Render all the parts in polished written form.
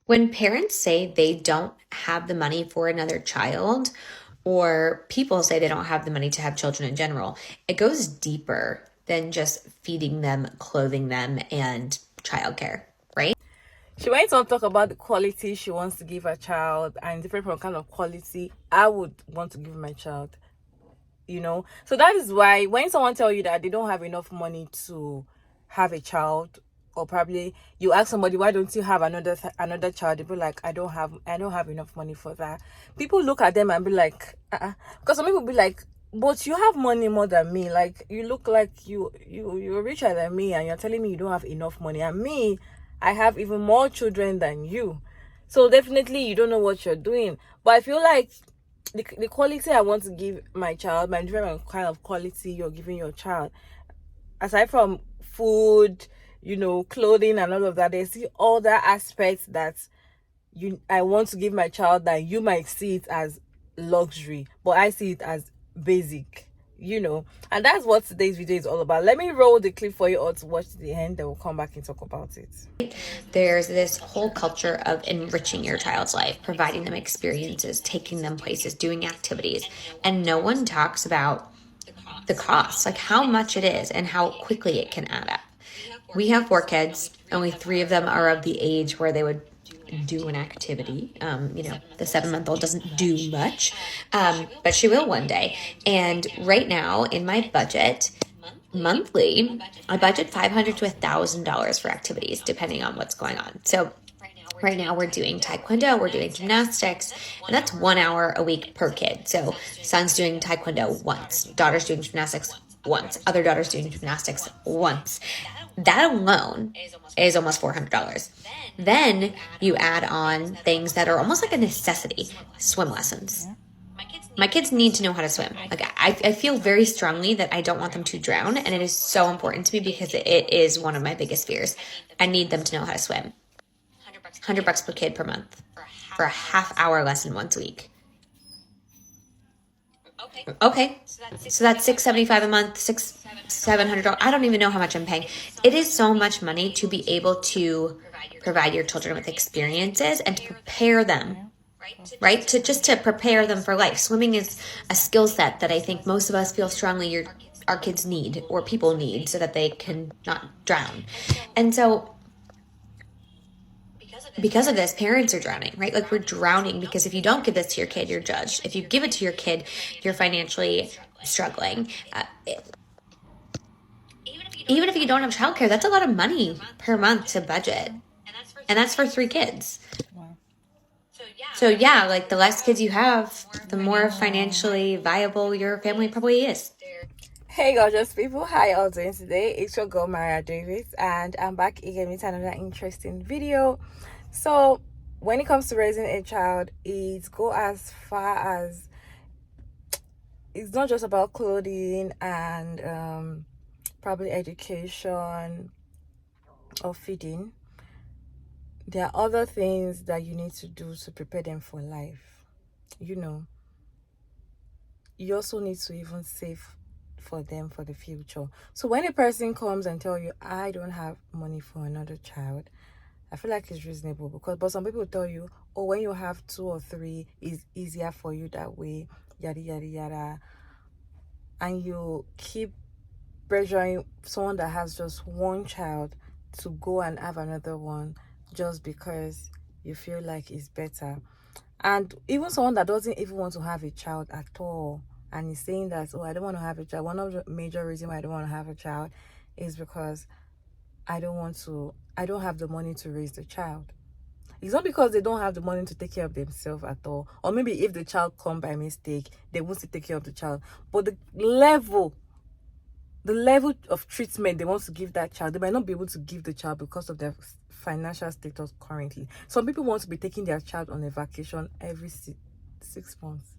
When parents say they don't have the money for another child, or people say they don't have the money to have children in general, it goes deeper than just feeding them, clothing them, and childcare, right? She went on to talk about the quality she wants to give her child and different from kind of quality I would want to give my child. So that is why when someone tell you that they don't have enough money to have a child, or probably you ask somebody, why don't you have another child, they be like, I don't have enough money for that. People look at them and be like, because some people be like, but you have money more than me, like you look like you're richer than me, and you're telling me you don't have enough money, and me, I have even more children than you. So definitely you don't know what you're doing. But I feel like the quality I want to give my child, my different kind of quality you're giving your child, aside from food, clothing and all of that, there's the other aspects that I want to give my child that you might see it as luxury, but I see it as basic. And that's what today's video is all about. Let me roll the clip for you all to watch to the end, then we'll come back and talk about it. There's this whole culture of enriching your child's life, providing them experiences, taking them places, doing activities, and no one talks about the cost, like how much it is and how quickly it can add up. We have 4 kids. Only 3 of them are of the age where they would do an activity. The 7-month-old doesn't do much, but she will one day. And right now in my budget, monthly, I budget $500 to $1,000 for activities, depending on what's going on. So right now we're doing taekwondo, we're doing gymnastics, and that's 1 hour a week per kid. So son's doing taekwondo once, daughter's doing gymnastics once, other daughter's doing gymnastics once. That alone is almost $400. Then you add on things that are almost like a necessity. Swim lessons. My kids need to know how to swim. Like I feel very strongly that I don't want them to drown, and it is so important to me because it is one of my biggest fears. I need them to know how to swim. $100 per kid per month for a half-hour lesson once a week. Okay, so that's $675 a month, $700. I don't even know how much I'm paying. It is so much money to be able to provide your children with experiences and to prepare them, right? To prepare them for life. Swimming is a skill set that I think most of us feel strongly our kids need, or people need, so that they can not drown. And so because of this, parents are drowning, right? Like we're drowning because if you don't give this to your kid, you're judged. If you give it to your kid, you're financially struggling. Even if you don't have childcare, that's a lot of money per month to budget. And that's for 3 kids. So yeah, like the less kids you have, the more financially viable your family probably is. Hey gorgeous people, how y'all doing today? It's your girl Maria Davis, and I'm back again with another interesting video. So when it comes to raising a child, it go as far as it's not just about clothing and probably education or feeding. There are other things that you need to do to prepare them for life. You also need to even save for them for the future. So when a person comes and tell you, I don't have money for another child, I feel like it's reasonable, but some people tell you, oh, when you have 2 or 3, it's easier for you that way, yada yada yada, and you keep pressuring someone that has just one child to go and have another one just because you feel like it's better. And even someone that doesn't even want to have a child at all, and is saying that, oh, I don't want to have a child. One of the major reasons why I don't want to have a child is because I don't have the money to raise the child. It's not because they don't have the money to take care of themselves at all. Or maybe if the child come by mistake, they want to take care of the child. But the level of treatment they want to give that child, they might not be able to give the child because of their financial status currently. Some people want to be taking their child on a vacation every 6 months.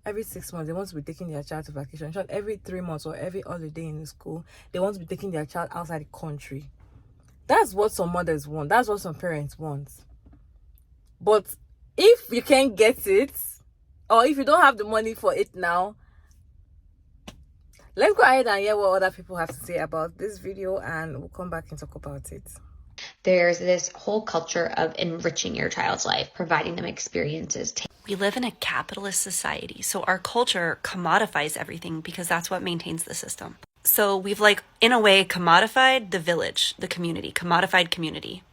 Every 6 months, they want to be taking their child to vacation. Every 3 months or every holiday in the school, they want to be taking their child outside the country. That's what some mothers want. That's what some parents want. But if you can't get it, or if you don't have the money for it now, let's go ahead and hear what other people have to say about this video, and we'll come back and talk about it. There's this whole culture of enriching your child's life, providing them experiences. We live in a capitalist society, so our culture commodifies everything because that's what maintains the system. So we've in a way, commodified the village, the community, commodified community.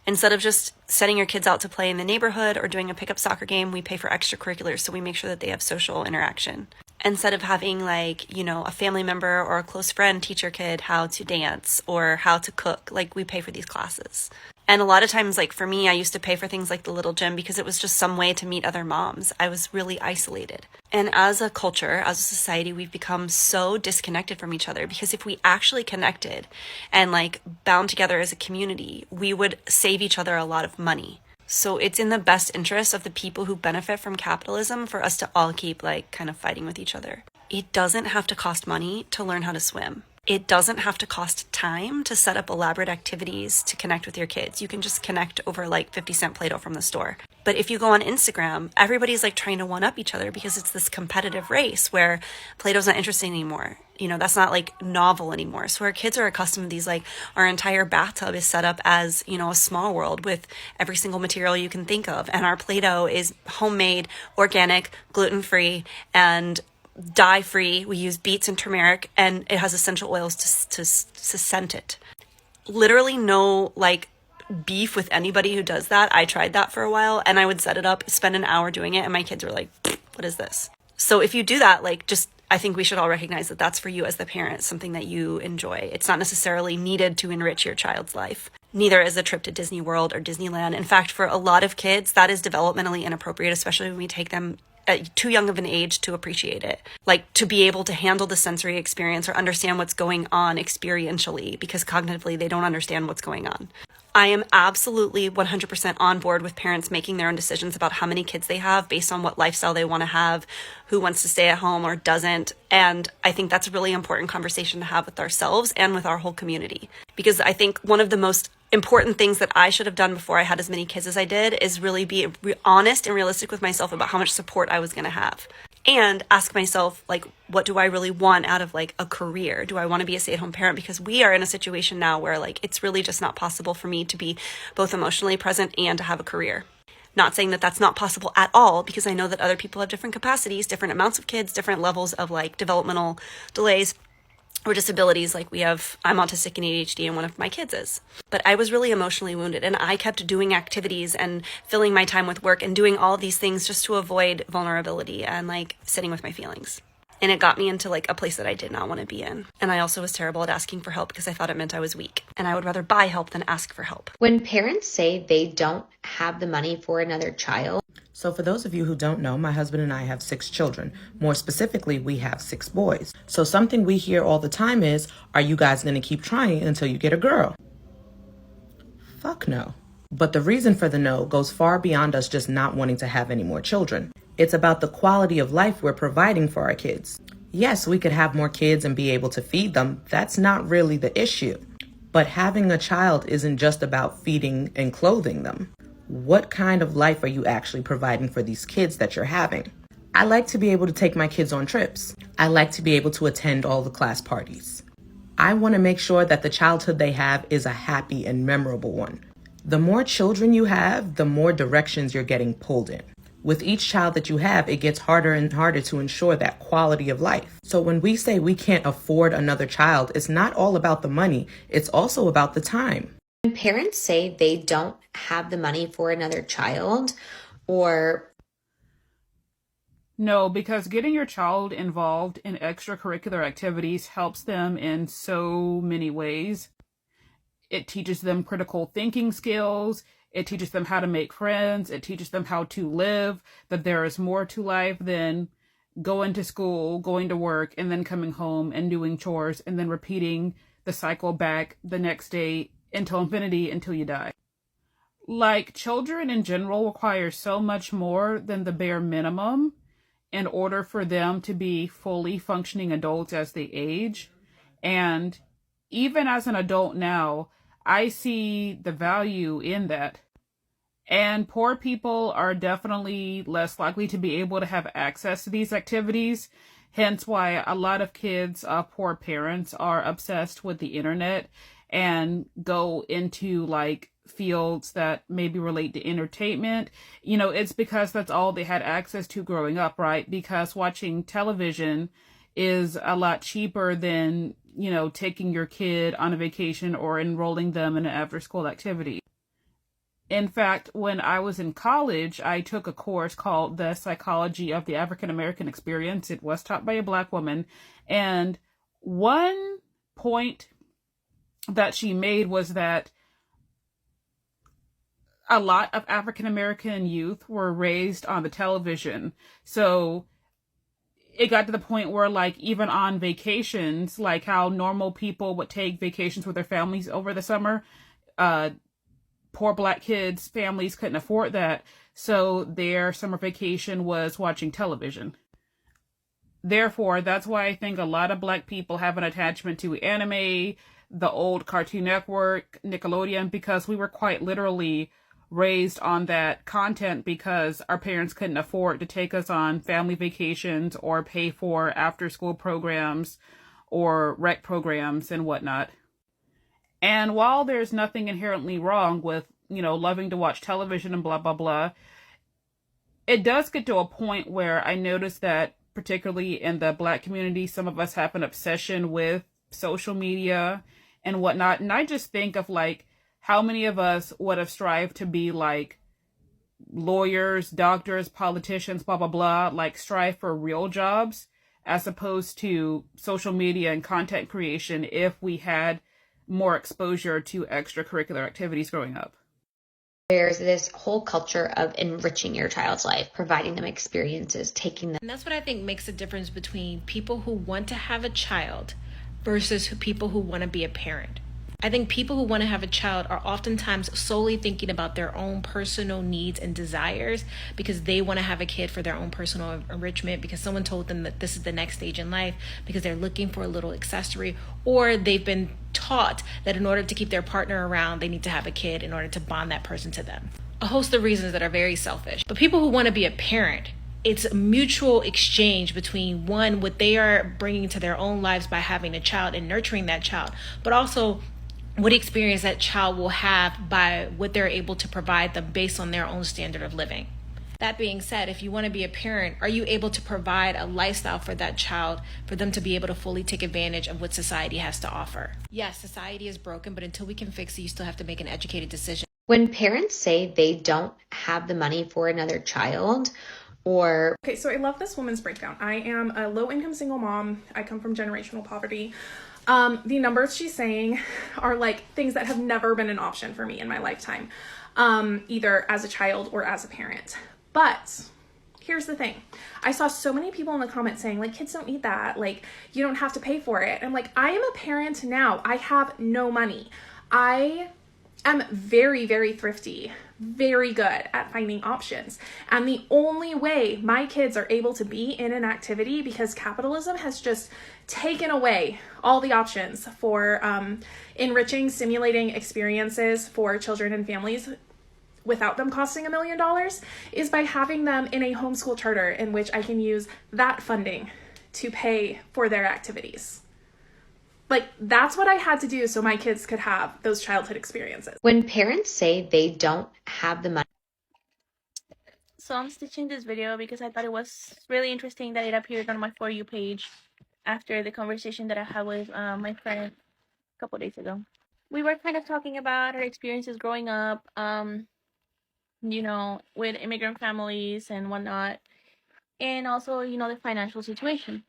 Instead of just sending your kids out to play in the neighborhood or doing a pickup soccer game, we pay for extracurriculars, so we make sure that they have social interaction. Instead of having a family member or a close friend teach your kid how to dance or how to cook, we pay for these classes. And a lot of times, for me, I used to pay for things like the little gym because it was just some way to meet other moms. I was really isolated. And as a culture, as a society, we've become so disconnected from each other because if we actually connected and bound together as a community, we would save each other a lot of money. So it's in the best interest of the people who benefit from capitalism for us to all keep kind of fighting with each other. It doesn't have to cost money to learn how to swim. It doesn't have to cost time to set up elaborate activities to connect with your kids. You can just connect over 50-cent Play-Doh from the store. But if you go on Instagram, everybody's trying to one-up each other because it's this competitive race where Play-Doh's not interesting anymore. That's not novel anymore. So our kids are accustomed to these, our entire bathtub is set up as, a small world with every single material you can think of. And our Play-Doh is homemade, organic, gluten-free, and dye-free. We use beets and turmeric, and it has essential oils to scent it. Literally no beef with anybody who does that. I tried that for a while, and I would set it up, spend an hour doing it, and my kids were like, what is this? So if you do that, I think we should all recognize that that's for you as the parent, something that you enjoy. It's not necessarily needed to enrich your child's life. Neither is a trip to Disney World or Disneyland. In fact, for a lot of kids, that is developmentally inappropriate, especially when we take them at too young of an age to appreciate it. To be able to handle the sensory experience or understand what's going on experientially, because cognitively they don't understand what's going on. I am absolutely 100% on board with parents making their own decisions about how many kids they have based on what lifestyle they want to have, who wants to stay at home or doesn't. And I think that's a really important conversation to have with ourselves and with our whole community. Because I think one of the most important things that I should have done before I had as many kids as I did is really be honest and realistic with myself about how much support I was going to have. And ask myself, what do I really want out of a career? Do I want to be a stay-at-home parent? Because we are in a situation now where it's really just not possible for me to be both emotionally present and to have a career. Not saying that that's not possible at all, because I know that other people have different capacities, different amounts of kids, different levels of developmental delays or disabilities. I'm autistic and ADHD, and one of my kids is. But I was really emotionally wounded, and I kept doing activities and filling my time with work and doing all these things just to avoid vulnerability and sitting with my feelings. And it got me into a place that I did not want to be in. And I also was terrible at asking for help because I thought it meant I was weak. And I would rather buy help than ask for help. When parents say they don't have the money for another child. So for those of you who don't know, my husband and I have 6 children. More specifically, we have 6 boys. So something we hear all the time is, are you guys going to keep trying until you get a girl? Fuck no. But the reason for the no goes far beyond us just not wanting to have any more children. It's about the quality of life we're providing for our kids. Yes, we could have more kids and be able to feed them. That's not really the issue. But having a child isn't just about feeding and clothing them. What kind of life are you actually providing for these kids that you're having? I like to be able to take my kids on trips. I like to be able to attend all the class parties. I want to make sure that the childhood they have is a happy and memorable one. The more children you have, the more directions you're getting pulled in. With each child that you have, it gets harder and harder to ensure that quality of life. So when we say we can't afford another child, it's not all about the money. It's also about the time. When parents say they don't have the money for another child, or no, because getting your child involved in extracurricular activities helps them in so many ways. It teaches them critical thinking skills. It teaches them how to make friends. It teaches them how to live, that there is more to life than going to school, going to work, and then coming home and doing chores, and then repeating the cycle back the next day until infinity, until you die. Children in general require so much more than the bare minimum in order for them to be fully functioning adults as they age. And even as an adult now, I see the value in that. And poor people are definitely less likely to be able to have access to these activities. Hence why a lot of kids of poor parents are obsessed with the internet and go into fields that maybe relate to entertainment. It's because that's all they had access to growing up, right? Because watching television is a lot cheaper than, taking your kid on a vacation or enrolling them in an after school activity. In fact, when I was in college, I took a course called The Psychology of the African American Experience. It was taught by a Black woman. And one point that she made was that a lot of African American youth were raised on the television. So it got to the point where, like, even on vacations, like how normal people would take vacations with their families over the summer, poor Black kids' families couldn't afford that. So their summer vacation was watching television. Therefore, that's why I think a lot of Black people have an attachment to anime, the old Cartoon Network, Nickelodeon, because we were quite literally raised on that content because our parents couldn't afford to take us on family vacations or pay for after school programs or rec programs and whatnot. And while there's nothing inherently wrong with, loving to watch television and blah, blah, blah, it does get to a point where I notice that, particularly in the Black community, some of us have an obsession with social media and whatnot. And I just think of, like, how many of us would have strived to be like lawyers, doctors, politicians, blah, blah, blah, like strive for real jobs as opposed to social media and content creation if we had more exposure to extracurricular activities growing up. There's this whole culture of enriching your child's life, providing them experiences, taking them. And that's what I think makes a difference between people who want to have a child versus people who want to be a parent. I think people who want to have a child are oftentimes solely thinking about their own personal needs and desires because they want to have a kid for their own personal enrichment, because someone told them that this is the next stage in life, because they're looking for a little accessory, or they've been taught that in order to keep their partner around, they need to have a kid in order to bond that person to them. A host of reasons that are very selfish. But people who want to be a parent, it's a mutual exchange between, one, what they are bringing to their own lives by having a child and nurturing that child, but also what experience that child will have by what they're able to provide them based on their own standard of living. That being said, if you want to be a parent, are you able to provide a lifestyle for that child for them to be able to fully take advantage of what society has to offer? Yes, society is broken, but until we can fix it, you still have to make an educated decision. When parents say they don't have the money for another child, or... Okay, so I love this woman's breakdown. I am a low-income single mom. I come from generational poverty. The numbers she's saying are like things that have never been an option for me in my lifetime, either as a child or as a parent. But here's the thing. I saw so many people in the comments saying, like, kids don't need that. Like, you don't have to pay for it. I'm like, I am a parent now. I have no money. I am very, very thrifty, very good at finding options. And the only way my kids are able to be in an activity, because capitalism has just taken away all the options for enriching, stimulating experiences for children and families without them costing $1 million, is by having them in a homeschool charter in which I can use that funding to pay for their activities. Like, that's what I had to do so my kids could have those childhood experiences. When parents say they don't have the money. So I'm stitching this video because I thought it was really interesting that it appeared on my For You page after the conversation that I had with my friend a couple days ago. We were kind of talking about our experiences growing up, with immigrant families and whatnot, and also, the financial situation.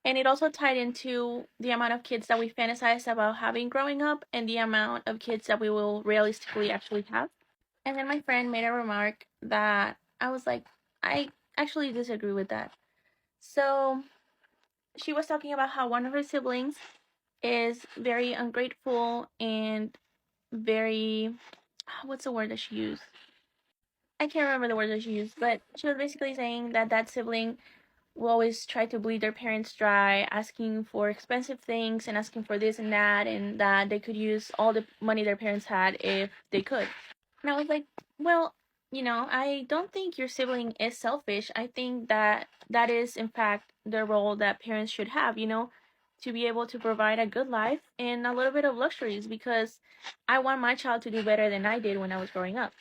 And it also tied into the amount of kids that we fantasize about having growing up and the amount of kids that we will realistically actually have. And then my friend made a remark that I was like, I actually disagree with that. So she was talking about how one of her siblings is very ungrateful and very, what's the word that she used? I can't remember the word that she used, but she was basically saying that that sibling will always try to bleed their parents dry, asking for expensive things and asking for this and that they could use all the money their parents had if they could. And I was like, well, I don't think your sibling is selfish. I think that is, in fact, the role that parents should have, to be able to provide a good life and a little bit of luxuries because I want my child to do better than I did when I was growing up.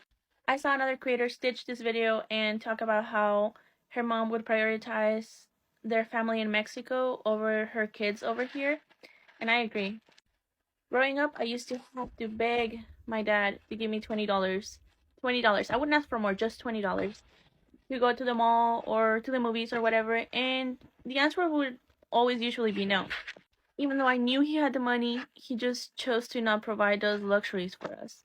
I saw another creator stitch this video and talk about how her mom would prioritize their family in Mexico over her kids over here, and I agree. Growing up, I used to have to beg my dad to give me $20. $20. I wouldn't ask for more, just $20 to go to the mall or to the movies or whatever, and the answer would always usually be no. Even though I knew he had the money, he just chose to not provide those luxuries for us.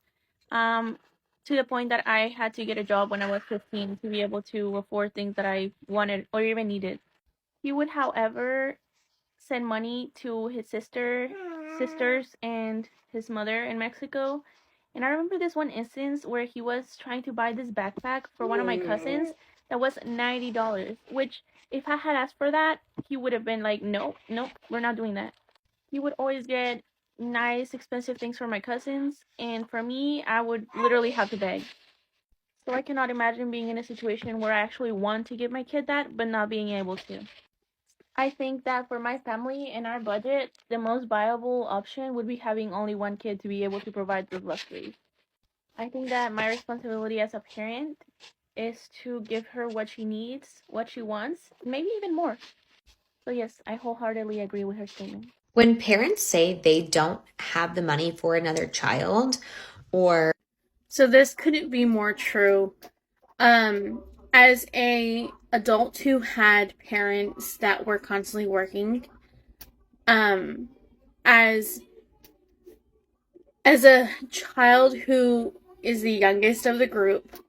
To the point that I had to get a job when I was 15 to be able to afford things that I wanted or even needed. He would, however, send money to his sisters and his mother in Mexico. And I remember this one instance where he was trying to buy this backpack for one of my cousins that was $90, which if I had asked for that, he would have been like, nope, we're not doing that. He would always get nice, expensive things for my cousins, and for me, I would literally have to beg. So I cannot imagine being in a situation where I actually want to give my kid that, but not being able to. I think that for my family and our budget, the most viable option would be having only one kid to be able to provide those luxuries. I think that my responsibility as a parent is to give her what she needs, what she wants, maybe even more. So yes, I wholeheartedly agree with her statement. When parents say they don't have the money for another child, or So this couldn't be more true. As a adult who had parents that were constantly working, as a child who is the youngest of the group,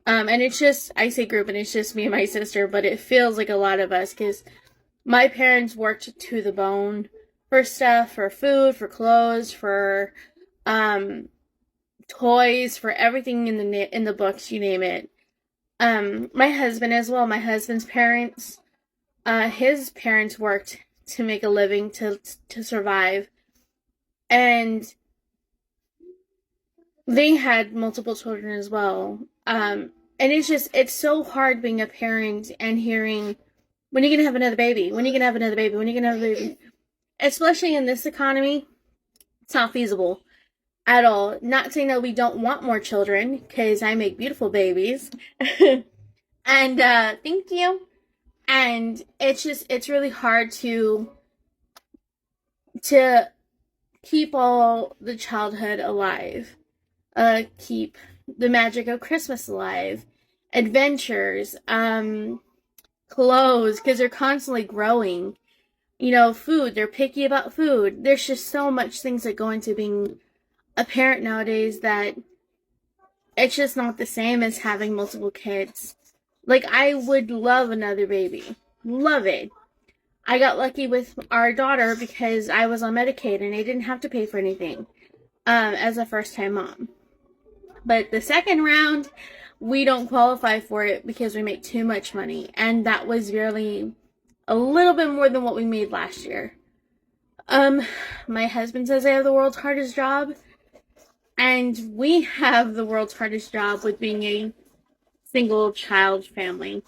and it's just, I say group and it's just me and my sister, but it feels like a lot of us because my parents worked to the bone for stuff, for food, for clothes, for toys, for everything in the books, you name it. My husband as well. My husband's parents, his parents worked to make a living to survive, and they had multiple children as well. And it's so hard being a parent and hearing, when are you gonna have another baby? When are you gonna have another baby? When are you gonna have a baby? Especially in this economy, it's not feasible at all. Not saying that we don't want more children, because I make beautiful babies. And thank you. And it's really hard to keep all the childhood alive. Keep the magic of Christmas alive. Adventures, clothes, because they're constantly growing. Food, they're picky about food. There's just so much things that go into being a parent nowadays that it's just not the same as having multiple kids. Like, I would love another baby. Love it. I got lucky with our daughter because I was on Medicaid and I didn't have to pay for anything as a first-time mom. But the second round, we don't qualify for it because we make too much money. And that was really a little bit more than what we made last year. My husband says I have the world's hardest job. And we have the world's hardest job with being a single child family.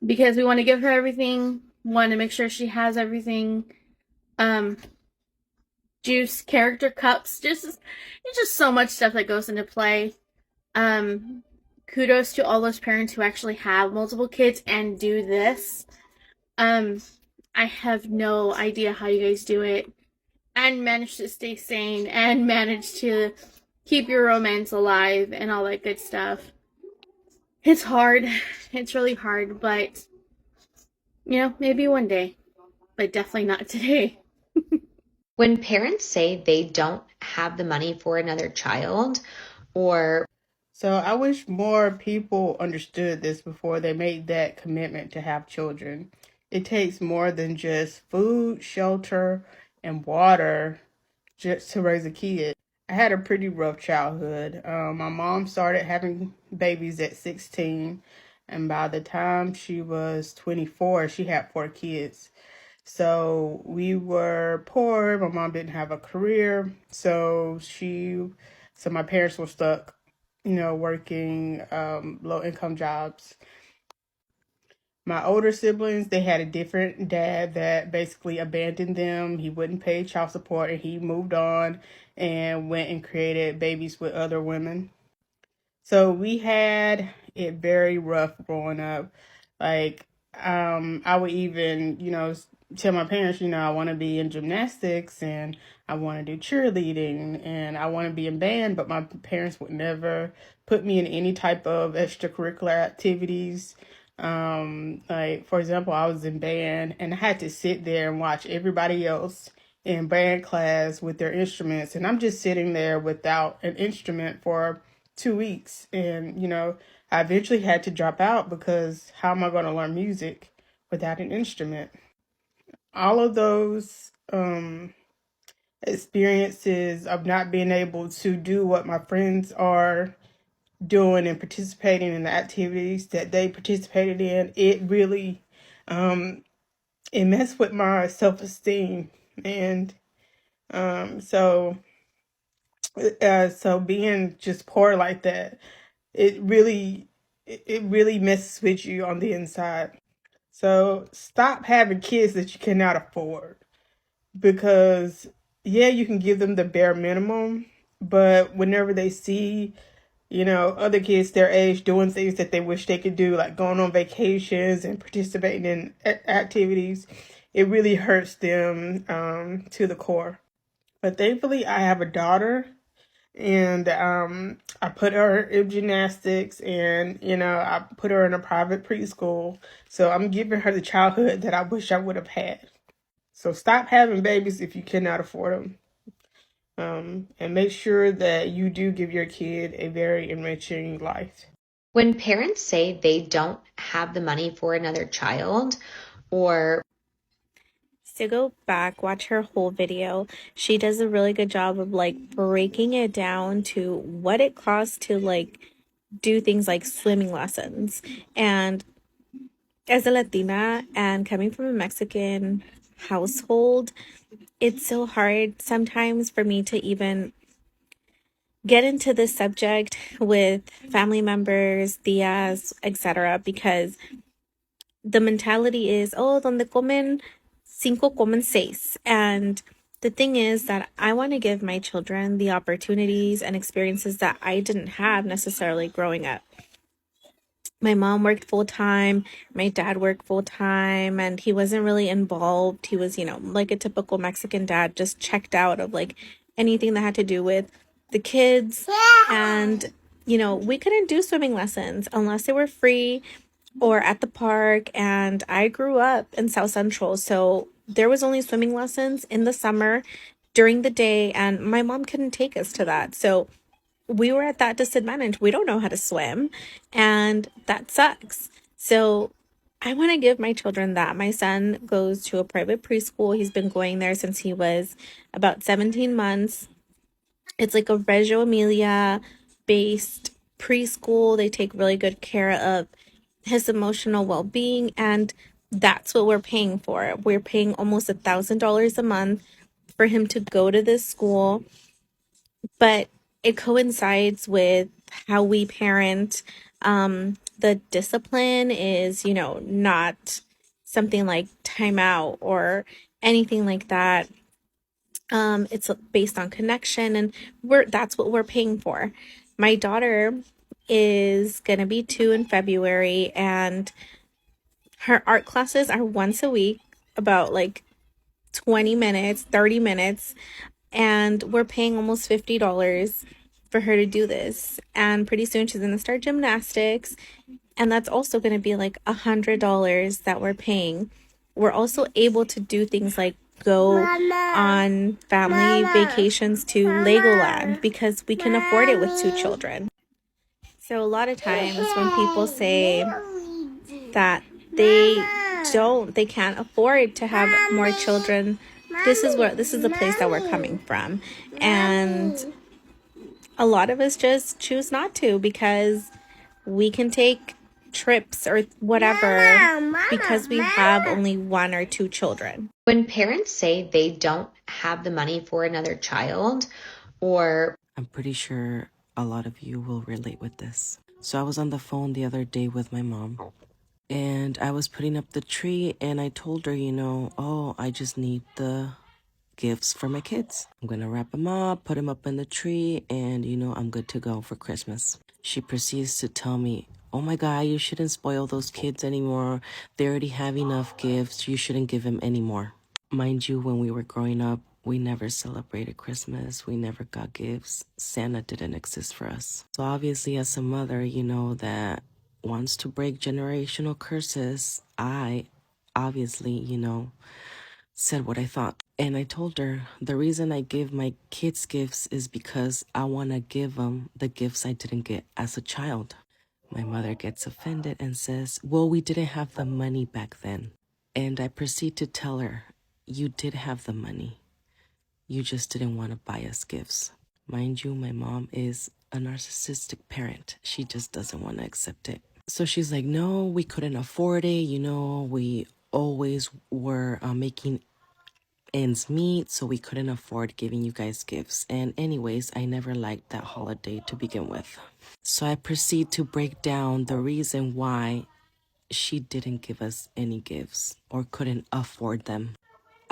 Because we want to give her everything, want to make sure she has everything. Juice, character cups, it's just so much stuff that goes into play. Kudos to all those parents who actually have multiple kids and do this. I have no idea how you guys do it and manage to stay sane and manage to keep your romance alive and all that good stuff. It's hard. It's really hard, but maybe one day, but definitely not today. when parents say they don't have the money for another child, or So I wish more people understood this before they made that commitment to have children. It takes more than just food, shelter, and water just to raise a kid. I had a pretty rough childhood. My mom started having babies at 16, and by the time she was 24, she had 4 kids. So we were poor. My mom didn't have a career, so my parents were stuck, working low income jobs. My older siblings, they had a different dad that basically abandoned them. He wouldn't pay child support and he moved on and went and created babies with other women. So we had it very rough growing up. Like, I would even, tell my parents, I want to be in gymnastics and I want to do cheerleading and I want to be in band, but my parents would never put me in any type of extracurricular activities. Like, for example, I was in band and I had to sit there and watch everybody else in band class with their instruments, and I'm just sitting there without an instrument for 2 weeks. And I eventually had to drop out because how am I going to learn music without an instrument? All of those experiences of not being able to do what my friends are doing and participating in the activities that they participated in, it really it messed with my self-esteem. And so being just poor like that, it really messes with you on the inside. So stop having kids that you cannot afford, because yeah, you can give them the bare minimum, but whenever they see, other kids their age doing things that they wish they could do, like going on vacations and participating in activities, it really hurts them to the core. But thankfully, I have a daughter, and I put her in gymnastics, and I put her in a private preschool. So I'm giving her the childhood that I wish I would have had. So stop having babies if you cannot afford them. And make sure that you do give your kid a very enriching life. When parents say they don't have the money for another child, or to go back, watch her whole video. She does a really good job of like breaking it down to what it costs to like do things like swimming lessons. And as a Latina and coming from a Mexican household, it's so hard sometimes for me to even get into this subject with family members, tias, etc., because the mentality is, oh, donde comen cinco, comen seis. And the thing is that I want to give my children the opportunities and experiences that I didn't have necessarily growing up. My mom worked full time, my dad worked full time, and he wasn't really involved. He was, like a typical Mexican dad, just checked out of like anything that had to do with the kids. And, we couldn't do swimming lessons unless they were free or at the park. And I grew up in South Central, so there was only swimming lessons in the summer during the day, and my mom couldn't take us to that. So we were at that disadvantage. We don't know how to swim, and that sucks. So I want to give my children that. My son goes to a private preschool. He's been going there since he was about 17 months. It's like a Reggio Emilia based preschool. They take really good care of his emotional well-being, and that's what we're paying for. We're paying almost $1,000 a month for him to go to this school, but it coincides with how we parent. The discipline is, not something like timeout or anything like that. It's based on connection, and that's what we're paying for. My daughter is gonna be 2 in February, and her art classes are once a week, about like 20 minutes, 30 minutes, and we're paying almost $50 for her to do this. And pretty soon she's gonna start gymnastics, and that's also gonna be like $100 that we're paying. We're also able to do things like go on family vacations to Legoland because we can afford it with 2 children. So a lot of times when people say that they can't afford to have more children, this is the place that we're coming from. And a lot of us just choose not to because we can take trips or whatever because we have only 1 or 2 children. When parents say they don't have the money for another child, or I'm pretty sure a lot of you will relate with this. So I was on the phone the other day with my mom, And I was putting up the tree and I told her, oh, I just need the gifts for my kids. I'm going to wrap them up, put them up in the tree, and, I'm good to go for Christmas. She proceeds to tell me, oh my God, you shouldn't spoil those kids anymore. They already have enough gifts. You shouldn't give them any more. Mind you, when we were growing up, we never celebrated Christmas. We never got gifts. Santa didn't exist for us. So obviously, as a mother, that wants to break generational curses, I obviously, said what I thought. And I told her the reason I give my kids gifts is because I want to give them the gifts I didn't get as a child. My mother gets offended and says, well, we didn't have the money back then. And I proceed to tell her, you did have the money. You just didn't want to buy us gifts. Mind you, my mom is a narcissistic parent. She just doesn't want to accept it. So she's like, no, we couldn't afford it. We always were making ends meet, so we couldn't afford giving you guys gifts. And anyways, I never liked that holiday to begin with. So I proceed to break down the reason why she didn't give us any gifts or couldn't afford them.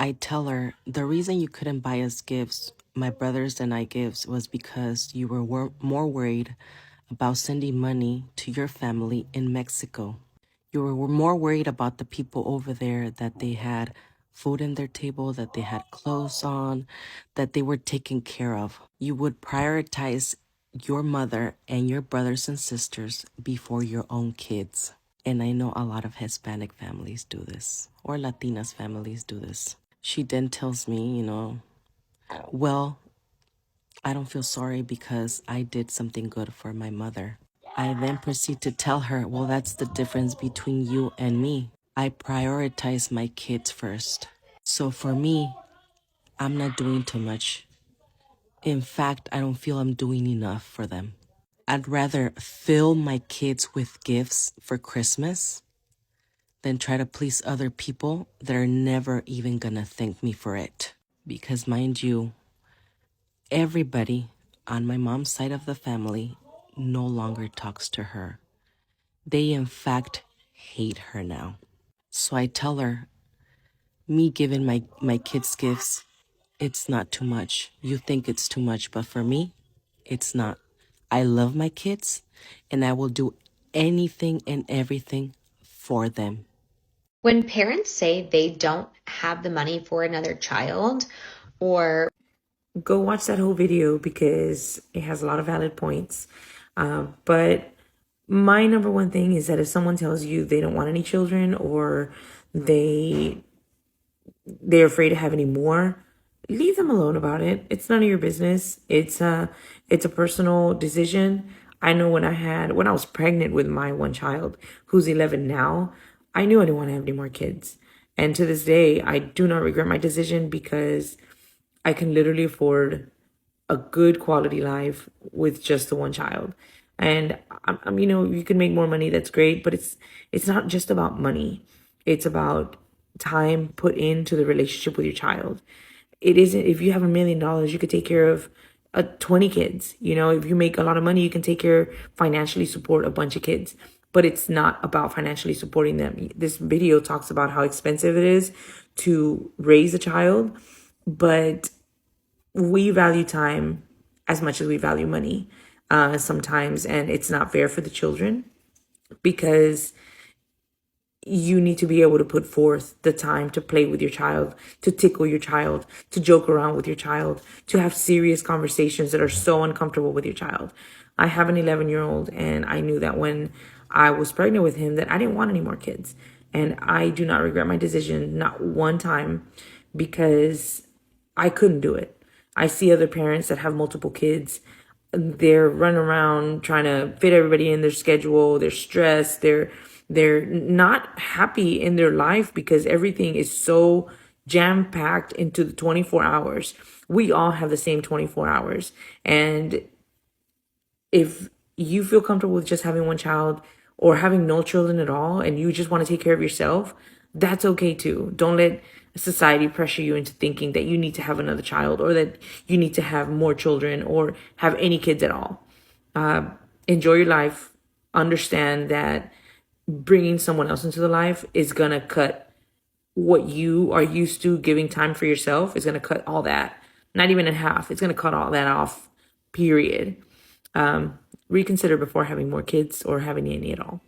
I tell her the reason you couldn't buy us gifts, my brothers and I gifts, was because you were more worried about sending money to your family in Mexico. You were more worried about the people over there, that they had food in their table, that they had clothes on, that they were taken care of. You would prioritize your mother and your brothers and sisters before your own kids. And I know a lot of Hispanic families do this, or Latinas families do this. She then tells me, well, I don't feel sorry because I did something good for my mother. I then proceed to tell her, well, that's the difference between you and me. I prioritize my kids first. So for me, I'm not doing too much. In fact, I don't feel I'm doing enough for them. I'd rather fill my kids with gifts for Christmas than try to please other people that are never even gonna thank me for it. Because mind you, everybody on my mom's side of the family no longer talks to her. They in fact hate her now. So I tell her, me giving my kids gifts, it's not too much. You think it's too much, but for me, it's not. I love my kids and I will do anything and everything for them. When parents say they don't have the money for another child, or Go watch that whole video because it has a lot of valid points. But my number one thing is that if someone tells you they don't want any children, or they're afraid to have any more, leave them alone about it. It's none of your business. It's a personal decision. I know when I was pregnant with my one child, who's 11 now, I knew I didn't want to have any more kids. And to this day, I do not regret my decision because I can literally afford a good quality life with just the one child. And I'm you can make more money. That's great. But it's not just about money. It's about time put into the relationship with your child. It isn't, if you have $1 million, you could take care of 20 kids. If you make a lot of money, you can financially support a bunch of kids. But it's not about financially supporting them. This video talks about how expensive it is to raise a child, but we value time as much as we value money sometimes, and it's not fair for the children because you need to be able to put forth the time to play with your child, to tickle your child, to joke around with your child, to have serious conversations that are so uncomfortable with your child. I have an 11-year-old, and I knew that when I was pregnant with him that I didn't want any more kids. And I do not regret my decision, not one time, because I couldn't do it. I see other parents that have multiple kids. They're running around trying to fit everybody in their schedule. They're stressed. They're not happy in their life because everything is so jam-packed into the 24 hours. We all have the same 24 hours. And if you feel comfortable with just having one child or having no children at all, and you just want to take care of yourself, that's okay too. Don't let society pressure you into thinking that you need to have another child or that you need to have more children or have any kids at all. Enjoy your life. Understand that bringing someone else into the life is going to cut what you are used to giving time for yourself. Is going to cut all that, not even in half. It's going to cut all that off, period. Reconsider before having more kids or having any at all.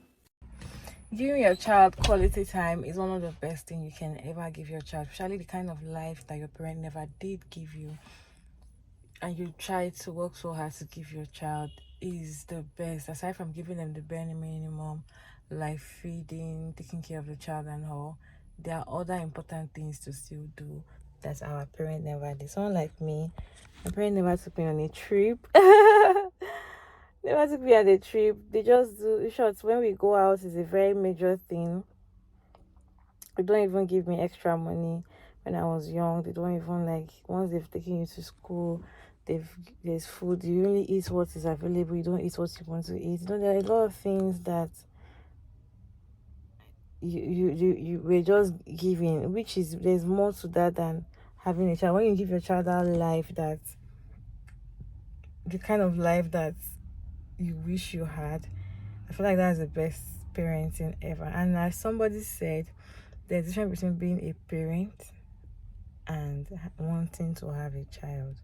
Giving your child quality time is one of the best things you can ever give your child, especially the kind of life that your parent never did give you, and you try to work so hard to give your child, is the best. Aside from giving them the bare minimum, like feeding, taking care of the child and all, there are other important things to still do that our parent never did. Someone like me, my parent never took me on a trip. Never took me on a trip. They just do shots when we go out is a very major thing. They don't even give me extra money when I was young. They don't even, like, once they've taken you to school, there's food. You only eat what is available. You don't eat what you want to eat. You know, there are a lot of things that you were just giving, which is, there's more to that than having a child. When you give your child that life, that the kind of life that you wish you had, I feel like that's the best parenting ever. And as somebody said, there's a difference between being a parent and wanting to have a child.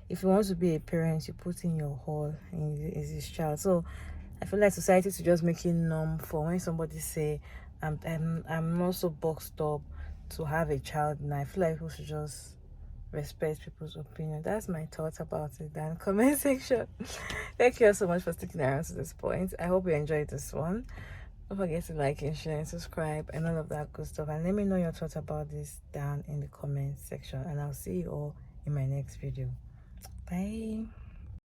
If you want to be a parent, you put in your whole in this child. So I feel like society to just make it norm for when somebody say I'm not so boxed up to have a child now. I feel like people should just respect people's opinion. That's my thoughts about it down in the comment section. Thank you all so much for sticking around to this point. I hope you enjoyed this one. Don't forget to like and share and subscribe and all of that good stuff, and let me know your thoughts about this down in the comment section, and I'll see you all in my next video. Bye.